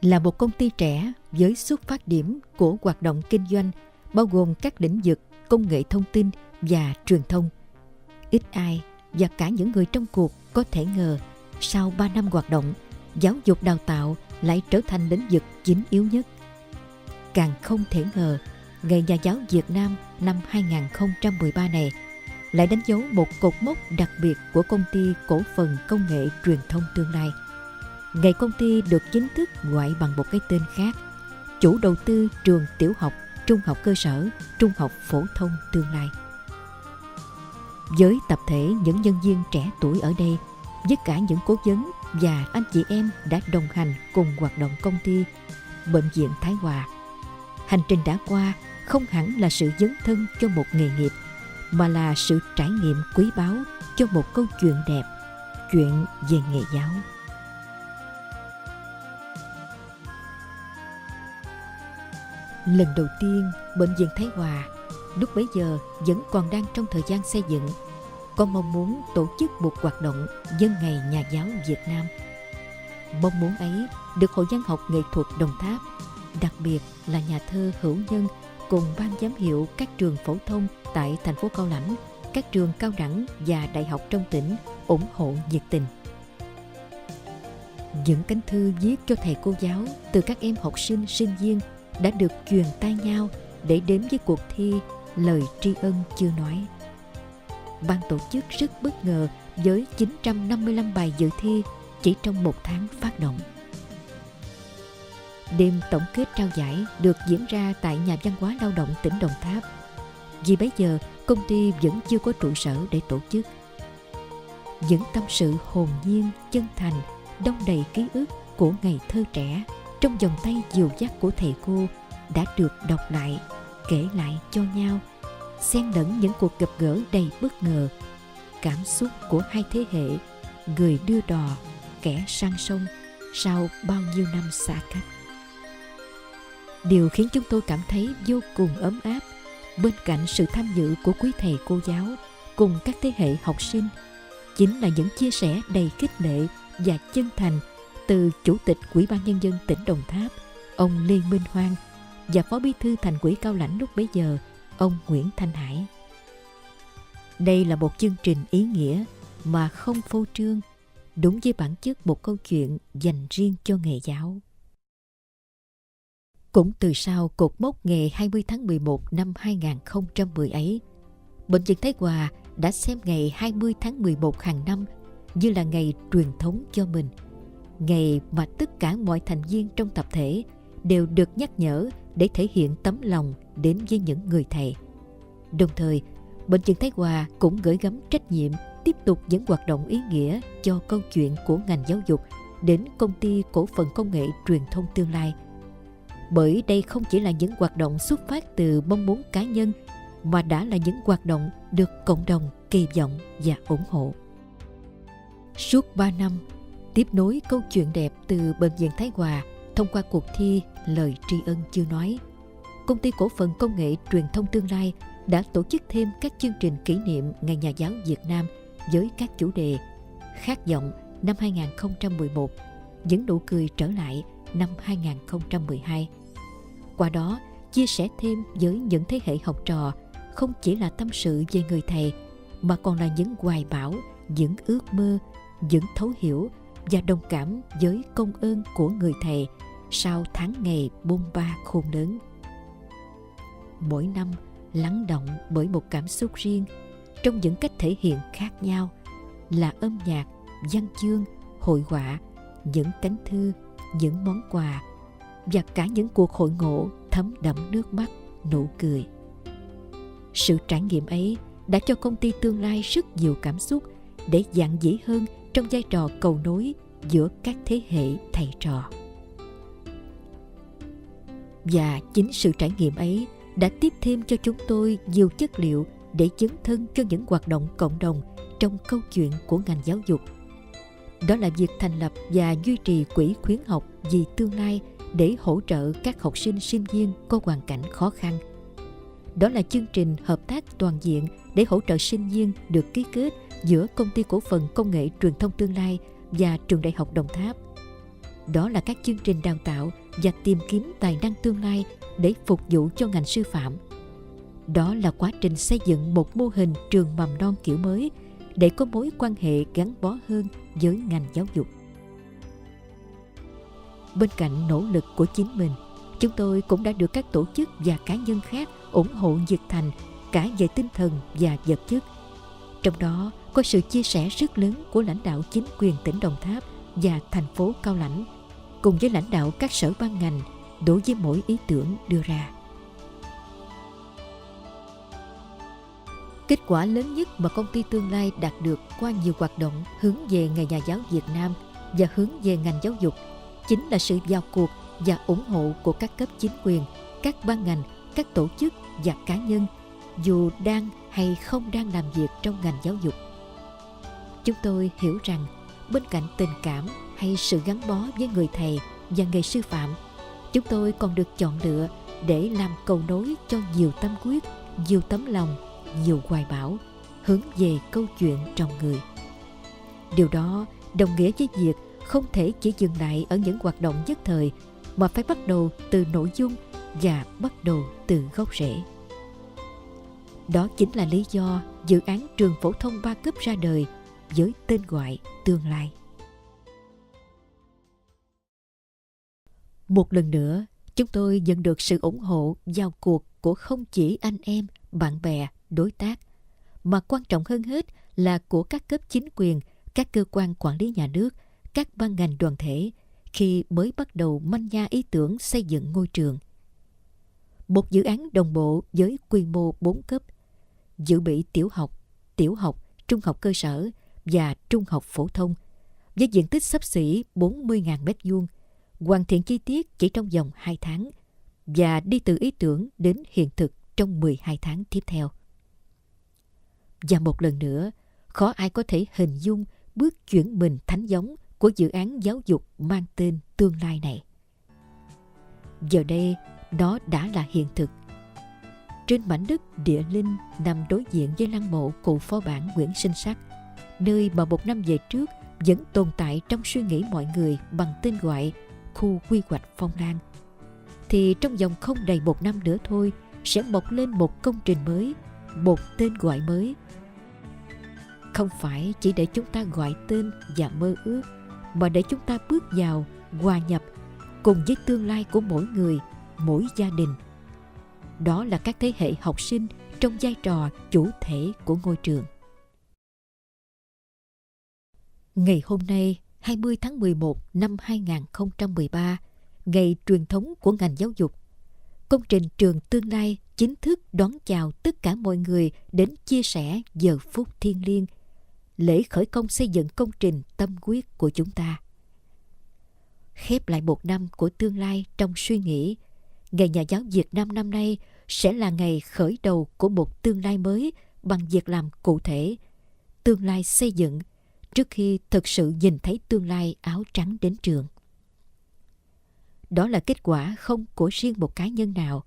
Là một công ty trẻ với xuất phát điểm của hoạt động kinh doanh bao gồm các lĩnh vực công nghệ thông tin và truyền thông, ít ai và cả những người trong cuộc có thể ngờ sau 3 năm hoạt động, giáo dục đào tạo lại trở thành lĩnh vực chính yếu nhất. Càng không thể ngờ, Ngày Nhà giáo Việt Nam năm 2013 này lại đánh dấu một cột mốc đặc biệt của công ty cổ phần công nghệ truyền thông Tương Lai. Ngày công ty được chính thức gọi bằng một cái tên khác, chủ đầu tư trường tiểu học, trung học cơ sở, trung học phổ thông Tương Lai. Với tập thể những nhân viên trẻ tuổi ở đây, với cả những cố vấn và anh chị em đã đồng hành cùng hoạt động công ty Bệnh viện Thái Hòa, hành trình đã qua không hẳn là sự dấn thân cho một nghề nghiệp, mà là sự trải nghiệm quý báu cho một câu chuyện đẹp, chuyện về nghề giáo. Lần đầu tiên, Bệnh viện Thái Hòa lúc bấy giờ vẫn còn đang trong thời gian xây dựng, có mong muốn tổ chức một hoạt động Dân Ngày Nhà giáo Việt Nam. Mong muốn ấy được Hội Văn học Nghệ thuật Đồng Tháp, đặc biệt là nhà thơ Hữu Nhân cùng ban giám hiệu các trường phổ thông tại thành phố Cao Lãnh, các trường cao đẳng và đại học trong tỉnh ủng hộ nhiệt tình. Những cánh thư viết cho thầy cô giáo từ các em học sinh, sinh viên đã được truyền tai nhau để đến với cuộc thi Lời tri ân chưa nói. Ban tổ chức rất bất ngờ với 955 bài dự thi chỉ trong một tháng phát động. Đêm tổng kết trao giải được diễn ra tại Nhà văn hóa lao động tỉnh Đồng Tháp. Vì bấy giờ công ty vẫn chưa có trụ sở để tổ chức. Những tâm sự hồn nhiên, chân thành, đong đầy ký ức của ngày thơ trẻ trong vòng tay dìu dắt của thầy cô đã được đọc lại, kể lại cho nhau, xen lẫn những cuộc gặp gỡ đầy bất ngờ, cảm xúc của hai thế hệ, người đưa đò, kẻ sang sông sau bao nhiêu năm xa cách. Điều khiến chúng tôi cảm thấy vô cùng ấm áp, bên cạnh sự tham dự của quý thầy cô giáo cùng các thế hệ học sinh, chính là những chia sẻ đầy khích lệ và chân thành từ Chủ tịch Ủy ban Nhân dân tỉnh Đồng Tháp, ông Lê Minh Hoan, và Phó Bí thư Thành ủy Cao Lãnh lúc bấy giờ, ông Nguyễn Thanh Hải. Đây là một chương trình ý nghĩa mà không phô trương, đúng với bản chất một câu chuyện dành riêng cho nghề giáo. Cũng từ sau cột mốc ngày 20 tháng 11 năm 2010 ấy, Bệnh viện Thái Hòa đã xem ngày 20 tháng 11 hàng năm như là ngày truyền thống cho mình, ngày mà tất cả mọi thành viên trong tập thể đều được nhắc nhở để thể hiện tấm lòng đến với những người thầy. Đồng thời, Bệnh viện Thái Hòa cũng gửi gắm trách nhiệm tiếp tục những hoạt động ý nghĩa cho câu chuyện của ngành giáo dục đến Công ty Cổ phần Công nghệ Truyền thông Tương Lai. Bởi đây không chỉ là những hoạt động xuất phát từ mong muốn cá nhân, mà đã là những hoạt động được cộng đồng kỳ vọng và ủng hộ. Suốt 3 năm, tiếp nối câu chuyện đẹp từ Bệnh viện Thái Hòa thông qua cuộc thi Lời tri ân chưa nói, Công ty Cổ phần Công nghệ Truyền thông Tương Lai đã tổ chức thêm các chương trình kỷ niệm Ngày Nhà giáo Việt Nam với các chủ đề Khát vọng năm 2011, Những nụ cười trở lại năm 2012. Qua đó, chia sẻ thêm với những thế hệ học trò không chỉ là tâm sự về người thầy, mà còn là những hoài bão, những ước mơ, những thấu hiểu và đồng cảm với công ơn của người thầy sau tháng ngày bôn ba khôn lớn. Mỗi năm lắng động bởi một cảm xúc riêng trong những cách thể hiện khác nhau, là âm nhạc, văn chương, hội họa, những cánh thư, những món quà và cả những cuộc hội ngộ thấm đẫm nước mắt, nụ cười. Sự trải nghiệm ấy đã cho công ty Tương Lai rất nhiều cảm xúc để dạn dĩ hơn trong vai trò cầu nối giữa các thế hệ thầy trò. Và chính sự trải nghiệm ấy đã tiếp thêm cho chúng tôi nhiều chất liệu để dấn thân cho những hoạt động cộng đồng trong câu chuyện của ngành giáo dục. Đó là việc thành lập và duy trì quỹ khuyến học vì tương lai để hỗ trợ các học sinh sinh viên có hoàn cảnh khó khăn. Đó là chương trình hợp tác toàn diện để hỗ trợ sinh viên được ký kết giữa Công ty Cổ phần Công nghệ Truyền thông Tương Lai và Trường Đại học Đồng Tháp. Đó là các chương trình đào tạo và tìm kiếm tài năng tương lai để phục vụ cho ngành sư phạm. Đó là quá trình xây dựng một mô hình trường mầm non kiểu mới để có mối quan hệ gắn bó hơn với ngành giáo dục. Bên cạnh nỗ lực của chính mình, chúng tôi cũng đã được các tổ chức và cá nhân khác ủng hộ nhiệt thành cả về tinh thần và vật chất. Trong đó có sự chia sẻ rất lớn của lãnh đạo chính quyền tỉnh Đồng Tháp và thành phố Cao Lãnh, cùng với lãnh đạo các sở ban ngành đối với mỗi ý tưởng đưa ra. Kết quả lớn nhất mà công ty Tương Lai đạt được qua nhiều hoạt động hướng về Ngày Nhà giáo Việt Nam và hướng về ngành giáo dục chính là sự vào cuộc và ủng hộ của các cấp chính quyền, các ban ngành, các tổ chức và cá nhân, dù đang hay không đang làm việc trong ngành giáo dục. Chúng tôi hiểu rằng bên cạnh tình cảm hay sự gắn bó với người thầy và nghề sư phạm, chúng tôi còn được chọn lựa để làm cầu nối cho nhiều tâm huyết, nhiều tấm lòng, nhiều hoài bão hướng về câu chuyện trồng người. Điều đó đồng nghĩa với việc không thể chỉ dừng lại ở những hoạt động nhất thời, mà phải bắt đầu từ nội dung và bắt đầu từ gốc rễ. Đó chính là lý do dự án trường phổ thông 3 cấp ra đời với tên gọi Tương Lai. Một lần nữa, chúng tôi nhận được sự ủng hộ vào cuộc của không chỉ anh em, bạn bè, đối tác, mà quan trọng hơn hết là của các cấp chính quyền, các cơ quan quản lý nhà nước, các ban ngành đoàn thể khi mới bắt đầu manh nha ý tưởng xây dựng ngôi trường. Một dự án đồng bộ với quy mô 4 cấp, dự bị tiểu học, trung học cơ sở và trung học phổ thông, với diện tích xấp xỉ 40.000 m², hoàn thiện chi tiết chỉ trong vòng 2 tháng và đi từ ý tưởng đến hiện thực trong 12 tháng tiếp theo. Và một lần nữa, khó ai có thể hình dung bước chuyển mình thánh giống của dự án giáo dục mang tên Tương Lai này. Giờ đây, nó đã là hiện thực. Trên mảnh đất địa linh nằm đối diện với lăng mộ cụ phó bản Nguyễn Sinh Sắc, nơi mà một năm về trước vẫn tồn tại trong suy nghĩ mọi người bằng tên gọi khu quy hoạch Phong Lan, thì trong vòng không đầy một năm nữa thôi sẽ mọc lên một công trình mới, một tên gọi mới. Không phải chỉ để chúng ta gọi tên và mơ ước, mà để chúng ta bước vào, hòa nhập cùng với tương lai của mỗi người, mỗi gia đình. Đó là các thế hệ học sinh trong vai trò chủ thể của ngôi trường. Ngày hôm nay, 20 tháng 11 năm 2013, ngày truyền thống của ngành giáo dục, công trình trường Tương Lai chính thức đón chào tất cả mọi người đến chia sẻ giờ phút thiêng liêng, lễ khởi công xây dựng công trình tâm huyết của chúng ta. Khép lại một năm của Tương Lai trong suy nghĩ, Ngày Nhà giáo Việt Nam năm nay sẽ là ngày khởi đầu của một tương lai mới bằng việc làm cụ thể, tương lai xây dựng, trước khi thực sự nhìn thấy tương lai áo trắng đến trường. Đó là kết quả không của riêng một cá nhân nào.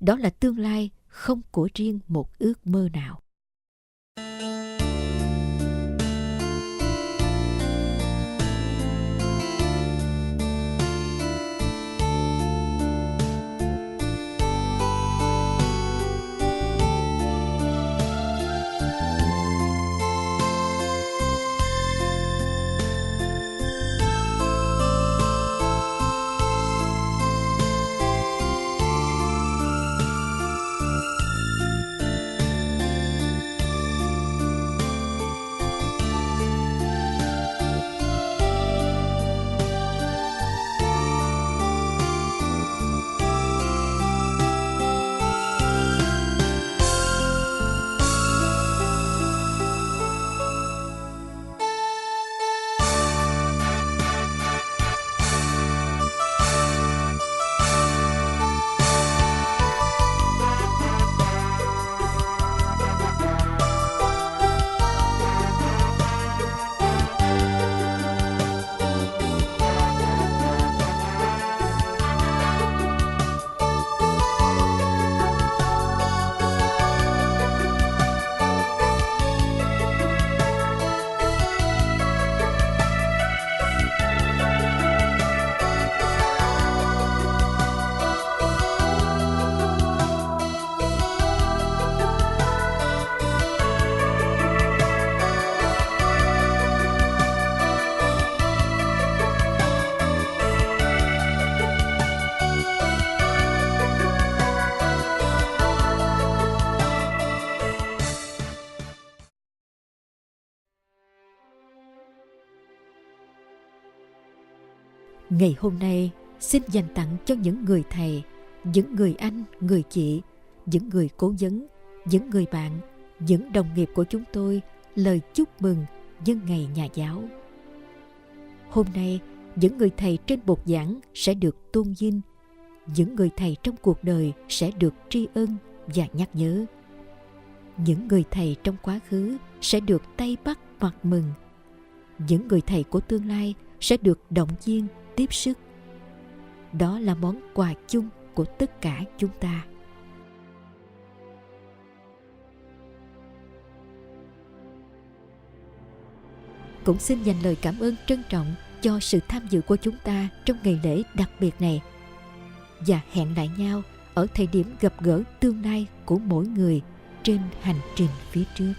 Đó là tương lai không của riêng một ước mơ nào. Ngày hôm nay xin dành tặng cho những người thầy, những người anh, người chị, những người cố vấn, những người bạn, những đồng nghiệp của chúng tôi lời chúc mừng nhân ngày Nhà giáo. Hôm nay, những người thầy trên bục giảng sẽ được tôn vinh, những người thầy trong cuộc đời sẽ được tri ân và nhắc nhớ. Những người thầy trong quá khứ sẽ được tay bắt mặt mừng. Những người thầy của tương lai sẽ được động viên, tiếp sức. Đó là món quà chung của tất cả chúng ta. Cũng xin dành lời cảm ơn trân trọng cho sự tham dự của chúng ta trong ngày lễ đặc biệt này. Và hẹn lại nhau ở thời điểm gặp gỡ tương lai của mỗi người trên hành trình phía trước.